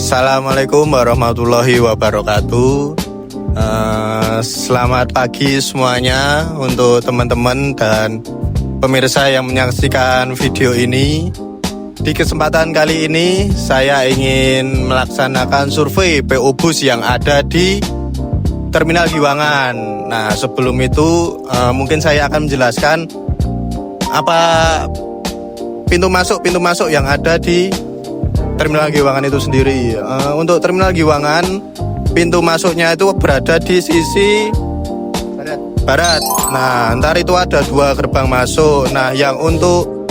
Assalamualaikum warahmatullahi wabarakatuh. Selamat pagi semuanya untuk teman-teman dan pemirsa yang menyaksikan video ini. Di kesempatan kali ini saya ingin melaksanakan survei PO Bus yang ada di Terminal Giwangan. Nah, sebelum itu mungkin saya akan menjelaskan apa pintu masuk yang ada di Terminal Giwangan itu sendiri. Untuk Terminal Giwangan, pintu masuknya itu berada di sisi barat. Nah, ntar itu ada 2 gerbang masuk. Nah, yang untuk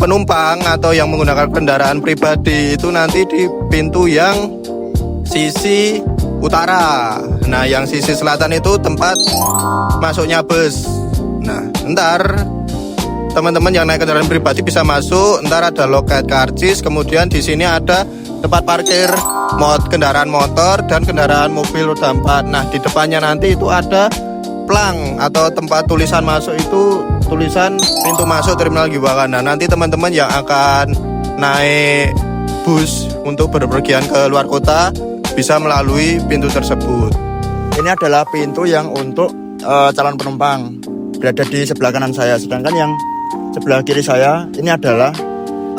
penumpang atau yang menggunakan kendaraan pribadi itu nanti di pintu yang sisi utara. Nah, yang sisi selatan itu tempat masuknya bus. Nah, ntar teman-teman yang naik kendaraan pribadi bisa masuk. Ntar ada loket karcis, kemudian di sini ada tempat parkir kendaraan motor dan kendaraan mobil roda 4. Nah, di depannya nanti itu ada plang atau tempat tulisan masuk, itu tulisan pintu masuk Terminal Giwangan. Nah, nanti teman-teman yang akan naik bus untuk berpergian ke luar kota bisa melalui pintu tersebut. Ini adalah pintu yang untuk calon penumpang, berada di sebelah kanan saya. Sedangkan yang sebelah kiri saya ini adalah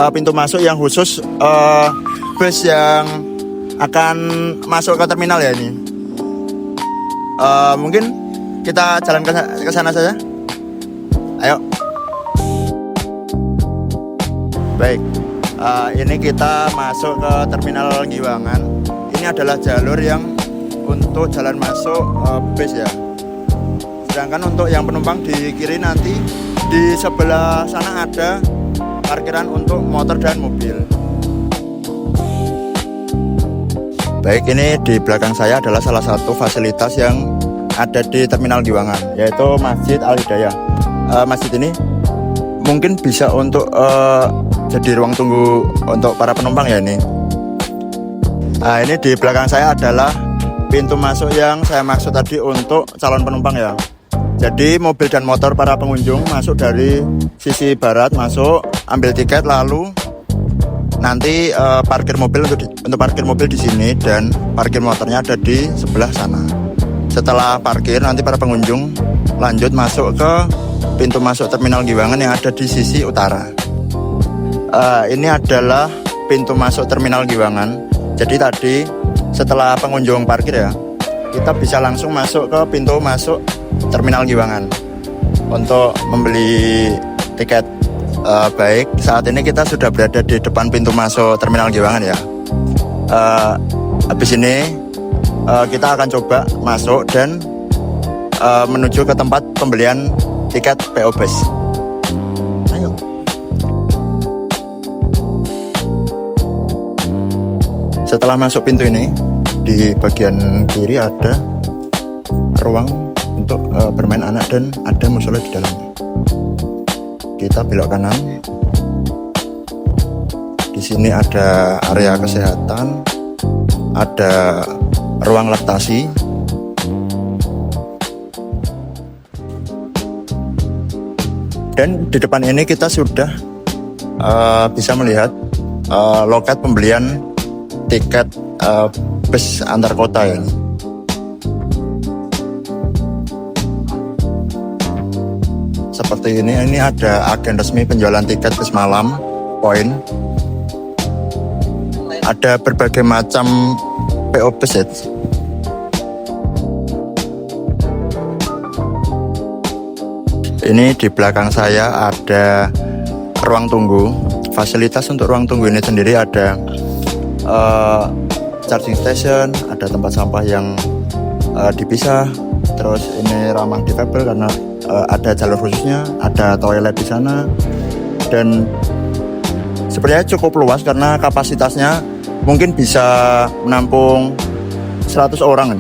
pintu masuk yang khusus bus yang akan masuk ke terminal ya ini. Mungkin kita jalan ke sana saja. Ayo. Baik. Ini kita masuk ke Terminal Giwangan. Ini adalah jalur yang untuk jalan masuk bus ya. Sedangkan untuk yang penumpang di kiri nanti di sebelah sana ada parkiran untuk motor dan mobil. Baik, ini di belakang saya adalah salah satu fasilitas yang ada di Terminal Giwangan, yaitu Masjid Al-Hidayah. Masjid ini mungkin bisa untuk jadi ruang tunggu untuk para penumpang ya ini. Ini di belakang saya adalah pintu masuk yang saya maksud tadi untuk calon penumpang ya. Jadi mobil dan motor para pengunjung masuk dari sisi barat, masuk ambil tiket, lalu nanti parkir mobil untuk parkir mobil di sini dan parkir motornya ada di sebelah sana. Setelah parkir nanti para pengunjung lanjut masuk ke pintu masuk Terminal Giwangan yang ada di sisi utara. Ini adalah pintu masuk Terminal Giwangan. Jadi tadi setelah pengunjung parkir ya, kita bisa langsung masuk ke pintu masuk Terminal Giwangan untuk membeli tiket. Baik, saat ini kita sudah berada di depan pintu masuk Terminal Giwangan ya. Habis ini kita akan coba masuk dan menuju ke tempat pembelian tiket PO Bus. Ayo. Setelah masuk pintu ini, di bagian kiri ada ruang untuk bermain anak dan ada musola di dalamnya. Kita belok kanan. Di sini ada area kesehatan, ada ruang laktasi. Dan di depan ini kita sudah bisa melihat loket pembelian tiket bus antar kota ya. Seperti ini ada agen resmi penjualan tiket bus malam, poin. Ada berbagai macam PO Bus ya. Ini di belakang saya ada ruang tunggu. Fasilitas untuk ruang tunggu ini sendiri ada charging station, ada tempat sampah yang dipisah. Terus ini ramah difabel karena ada jalur khususnya, ada toilet di sana, dan sebenarnya cukup luas karena kapasitasnya mungkin bisa menampung 100 orang.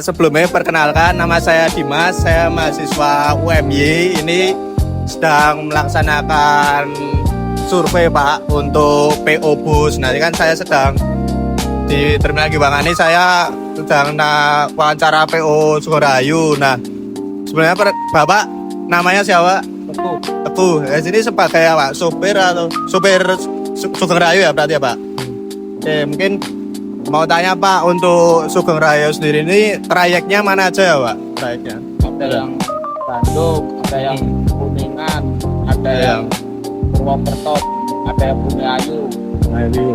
Sebelumnya perkenalkan, nama saya Dimas, saya mahasiswa UMY. Ini sedang melaksanakan survei Pak untuk PO Bus. Nanti kan saya sedang di Terminal Giwangan ini, saya sedang wawancara PO Sukorayu. Nah, Sebenarnya Bapak namanya siapa? Betul. Teguh. Sini sebagai apa? Sopir atau sopir Sugeng Rayu ya berarti ya Pak? Oke, mungkin mau tanya Pak, untuk Sugeng Rayu sendiri ini trayeknya mana aja ya Pak? Trayeknya? Ada yang Bandung, ada yang Kuningan, ada yang Purwokerto, ada yang Bumiayu.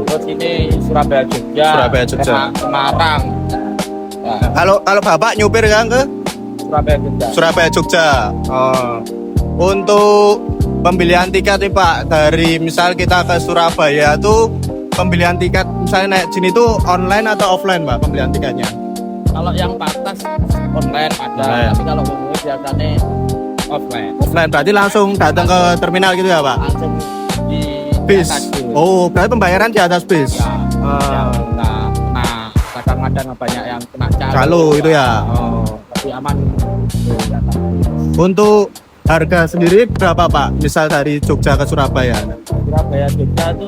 Terus ini Surabaya Jogja, Surabaya Jogja. Semarang. Nah, Kalau Bapak nyupir kan ke Surabaya Jogja. Surabaya Jogja. Oh. Untuk pembelian tiket nih Pak, dari misal kita ke Surabaya tuh pembelian tiket misalnya naik sini tuh online atau offline Pak pembelian tiketnya? Kalau yang batas online ada, Online. tapi kalau umumnya biasanya offline. Offline berarti langsung datang ke terminal gitu ya Pak? Langsung di Bis. atas bis. Oh, berarti pembayaran di atas bis. Ya, Ah. yang kena kadang-kadang banyak yang kena Calo itu ya. Oh. Tapi aman. Untuk harga sendiri berapa Pak? Misal dari Jogja ke Surabaya? Surabaya Jogja itu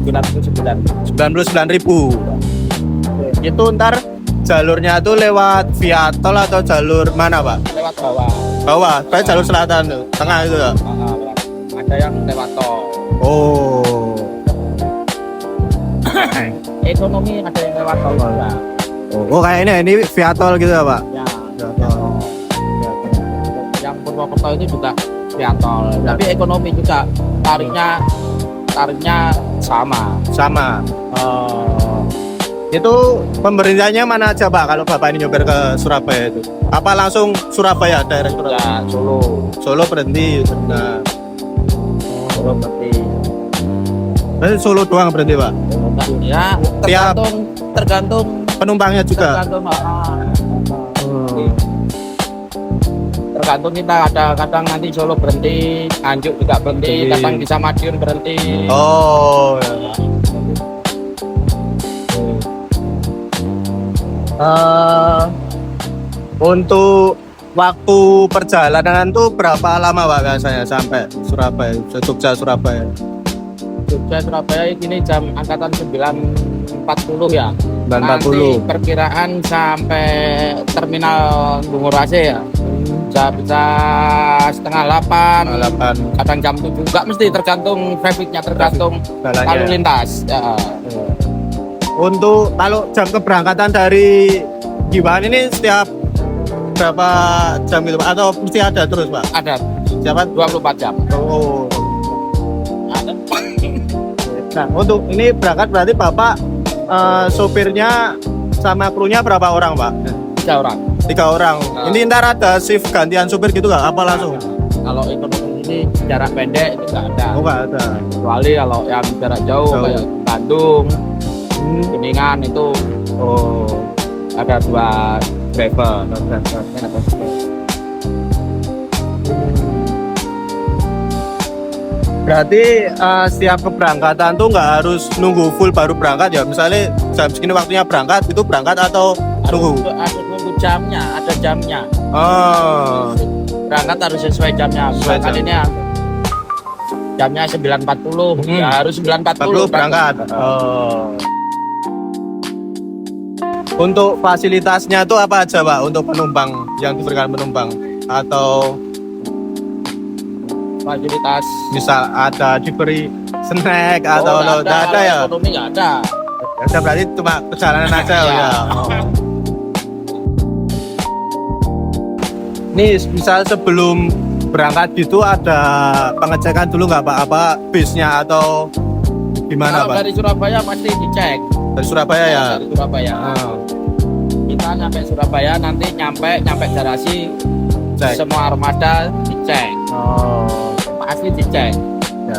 99. 99.000. Itu ntar jalurnya tuh lewat via tol atau jalur mana Pak? Lewat bawah. Bawah, kayak jalur selatan tuh, tengah itu ya? Ada yang lewat tol. Oh. Ekonomi ada yang lewat tol juga. Oh kayak ini via tol gitu ya Pak? Ya. Via tol. Yang Purwokerto itu juga via tol. Tapi ekonomi juga tarifnya sama. Sama. Itu pemerintahnya mana aja Pak kalau Bapak ini nyopir ke Surabaya itu? Apa langsung Surabaya, daerah Surabaya? Ya, Solo. Solo berhenti. Nah, Solo berarti. berarti Solo doang berhenti Pak? Ya, tergantung Penumpangnya juga? tergantung tergantung kita, ada kadang nanti Solo berhenti, Nganjuk juga berhenti, Berhenti. kadang bisa Madiun berhenti. Oh. Ya. Untuk waktu perjalanan tuh berapa lama Pak biasanya sampai Surabaya, Jogja Surabaya? Jogja Surabaya ini jam angkatan 9.40 ya. 9.40. Nanti perkiraan sampai terminal Bungurase ya. Bisa setengah 8, 8 kadang jam 7. Enggak mesti, tergantung trafficnya, tergantung jalannya. lalu lintas. Ya. Untuk kalau jam keberangkatan dari Giwan ini setiap berapa jam gitu Pak? Atau mesti ada terus Pak? Ada Siapa? 24 jam. Oh. Ada. Nah untuk ini berangkat berarti Bapak sopirnya sama krunya berapa orang Pak? 3 orang. 3 orang. Nah. Ini ntar ada shift gantian supir gitu nggak? Apa langsung? Kalau ekonomi ini jarak pendek itu nggak ada. Oh nggak ada. Kecuali kalau yang jarak jauh, Jauh. kayak Bandung, Kuningan itu Oh. ada 2 driver. Berarti setiap keberangkatan tuh nggak harus nunggu full baru berangkat ya? Misalnya jam segini waktunya berangkat, itu berangkat atau nunggu? Harus nunggu jamnya, ada jamnya. Oh. Berangkat harus sesuai jamnya. Sesuai Misalkan jam. ini jamnya 9.40, ya harus 40 9.40 berangkat. Oh. Untuk fasilitasnya tuh apa aja Pak untuk penumpang yang diberikan penumpang? Atau Fasilitas misal ada diberi snack atau nggak ada ya? Ekonomi nggak ada. Ya berarti cuma perjalanan aja Iya. ya. Nih misal sebelum berangkat gitu ada pengecekan dulu nggak Pak? Apa bisnya atau gimana Kalau Pak? dari Surabaya pasti dicek. Dari Surabaya ya? Dari Surabaya. Ah, Kita nyampe Surabaya, nanti nyampe garasi, cek. semua armada dicek. Oh. Pasti dicek. Ya.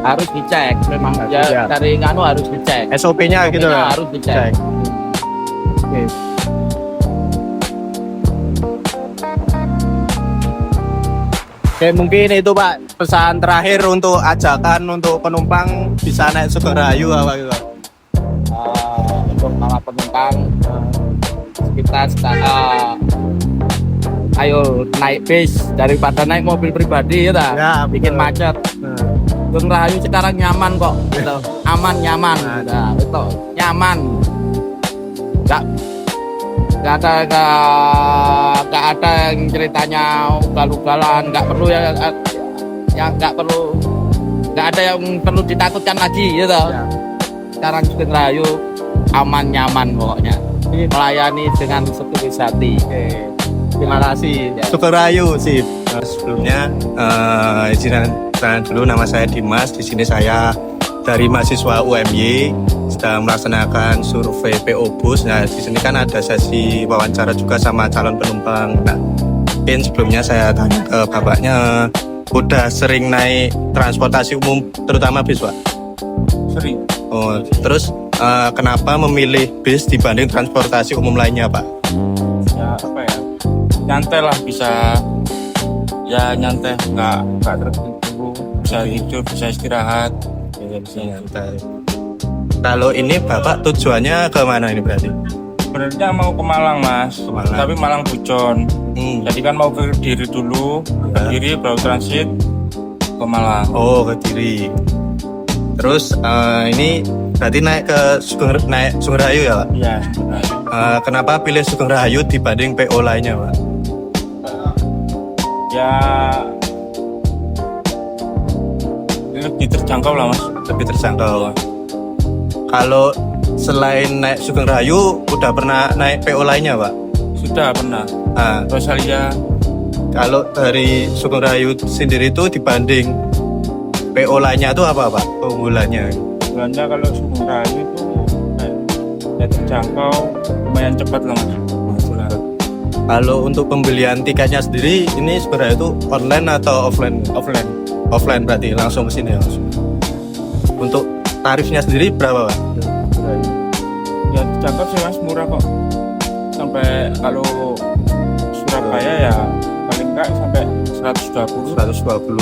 Harus dicek. Memang Harus, ya, ya. dari Nganu harus dicek. SOP-nya gitu SOP-nya ya? harus dicek. Oke. Oke, mungkin itu Pak pesan terakhir untuk ajakan untuk penumpang bisa naik Sugeng Rayu apa gitu. Pak? Untuk para penumpang kita ayo naik bis daripada naik mobil pribadi ya, ta? Ya, Bikin betul. macet. Nah, Sugeng Rayu sekarang nyaman kok, gitu. Aman nyaman, Nah, nah, itu nyaman. Nggak nggak ada yang ceritanya ugal-ugalan, nggak perlu nggak ada yang perlu ditakutkan lagi gitu. Sekarang Sugeng Rahayu aman nyaman pokoknya, melayani dengan setulus hati. Terima kasih. Sugeng Rahayu sih. Sebelumnya izin dulu, nama saya Dimas. Di sini saya dari mahasiswa UMY sedang melaksanakan survei PO Bus. Nah, di sini kan ada sesi wawancara juga sama calon penumpang. Nah, mungkin sebelumnya saya tanya ke bapaknya, udah sering naik transportasi umum terutama bis, Pak? Sering. Oh, terus kenapa memilih bis dibanding transportasi umum lainnya, Pak? Ya apa ya? Nyantai lah, bisa ya nyantai, nggak tertentu, bisa tidur, bisa istirahat. Ya, bisa nyantai. Kalau ini Bapak tujuannya ke mana ini berarti? Sebenarnya mau ke Malang, Mas. Ke Malang. Tapi Malang Bujon. Jadi kan mau ke Kediri dulu, Ya. Kediri baru transit ke Malang. Oh, ke Kediri. Terus ini berarti naik ke Sugeng Rahayu ya, Pak? Iya. Kenapa pilih Sugeng Rahayu dibanding PO lainnya, Pak? Ya lebih terjangkau lah, Mas. Lebih terjangkau. Kalau selain naik Sugeng Rahayu, udah pernah naik PO lainnya, Pak? Sudah pernah. Rosalia. Kalau dari Sugeng Rahayu sendiri itu dibanding PO lainnya itu apa, Pak, keunggulannya? Sebenarnya kalau Sugeng Rahayu itu ya terjangkau, lumayan cepat lah, Mas. Kalau untuk pembelian tiketnya sendiri, ini Sugeng Rahayu itu online atau offline? Offline. Offline berarti langsung ke sini ya, langsung. Untuk tarifnya sendiri berapa, Pak? Ya terjangkau sih, Mas, murah kok. Sampai kalau Surabaya ya paling enggak sampai 120. 120.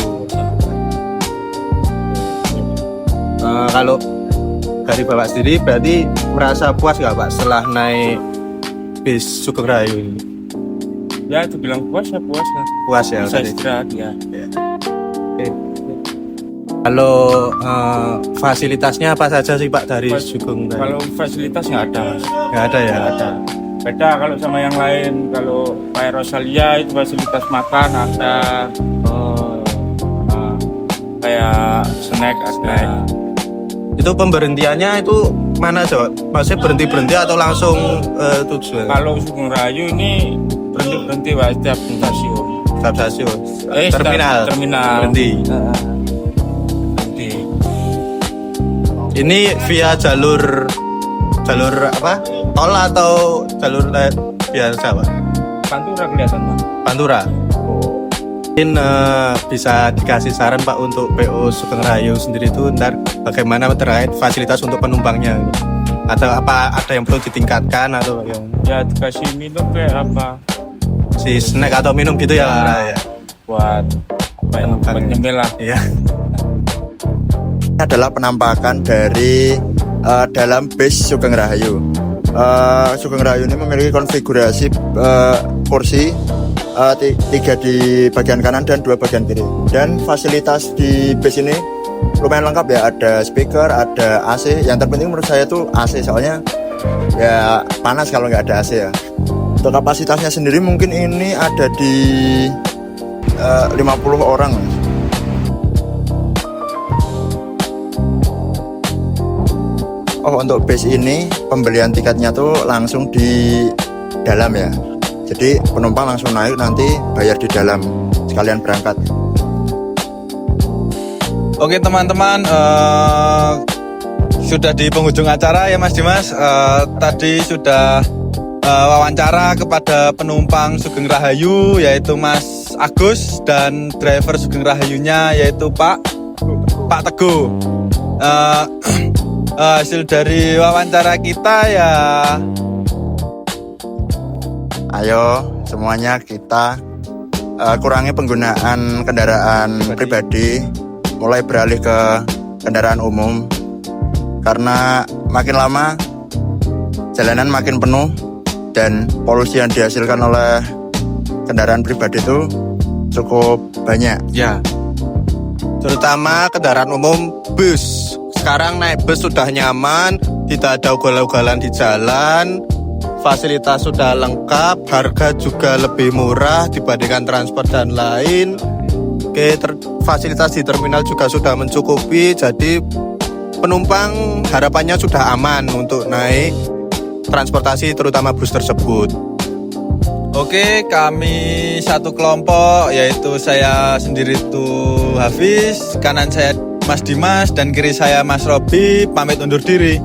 Kalau dari Bapak sendiri berarti merasa puas nggak, Pak, setelah naik bis Sugeng Rahayu ini? Ya dibilang puas ya puas lah. Puas ya? Bisa tadi? istirahat ya. Oke. Kalau fasilitasnya apa saja sih, Pak, dari Sugeng Rahayu? Kalau fasilitas nggak ada, Mas. Nggak ada ya? Nggak ada. Beda kalau sama yang lain. Kalau kayak Rosalia itu fasilitas makan ada. Kayak snack ada. Itu pemberhentiannya itu mana aja, Pak? Maksudnya berhenti-berhenti atau langsung tujuan? Kalau Sugeng Rahayu ini berhenti Pak, setiap stasiun. Setiap stasiun? Terminal. Berhenti. Berhenti. Ini via jalur apa? Tol atau jalur biasa, Pak? Pantura kelihatan, Pak. Pantura. Mungkin bisa dikasih saran, Pak, untuk PO Sugeng Rahayu sendiri itu ntar bagaimana terkait fasilitas untuk penumpangnya? Atau apa ada yang perlu ditingkatkan atau yang Ya dikasih minum kayak apa? si snack atau minum gitu ya, Pak, ya? Buat apa ya? Buat nyemil lah. Iya. Ini adalah penampakan dari dalam bis Sugeng Rahayu. Sugeng Rahayu ini memiliki konfigurasi kursi 3 di bagian kanan dan 2 bagian kiri. Dan fasilitas di bis ini lumayan lengkap ya. Ada speaker, ada AC. Yang terpenting menurut saya itu AC, soalnya ya panas kalau nggak ada AC ya. Untuk kapasitasnya sendiri mungkin ini ada di 50 orang. Oh, untuk bis ini pembelian tiketnya tuh langsung di dalam ya. Jadi penumpang langsung naik, nanti bayar di dalam sekalian berangkat. Oke teman-teman, sudah di penghujung acara ya Mas Dimas. Tadi sudah wawancara kepada penumpang Sugeng Rahayu, yaitu Mas Agus, dan driver Sugeng Rahayunya yaitu Pak Teguh. Hasil dari wawancara kita ya, ayo semuanya kita kurangi penggunaan kendaraan pribadi, mulai beralih ke kendaraan umum, karena makin lama jalanan makin penuh dan polusi yang dihasilkan oleh kendaraan pribadi itu cukup banyak. Ya, terutama kendaraan umum bus. Sekarang naik bus sudah nyaman, tidak ada ugal-ugalan di jalan, fasilitas sudah lengkap, harga juga lebih murah dibandingkan transport dan lain. Oke, fasilitas di terminal juga sudah mencukupi, jadi penumpang harapannya sudah aman untuk naik transportasi terutama bus tersebut. Oke, kami satu kelompok, yaitu saya sendiri itu Hafiz, kanan saya Mas Dimas, dan kiri saya Mas Robi, pamit undur diri.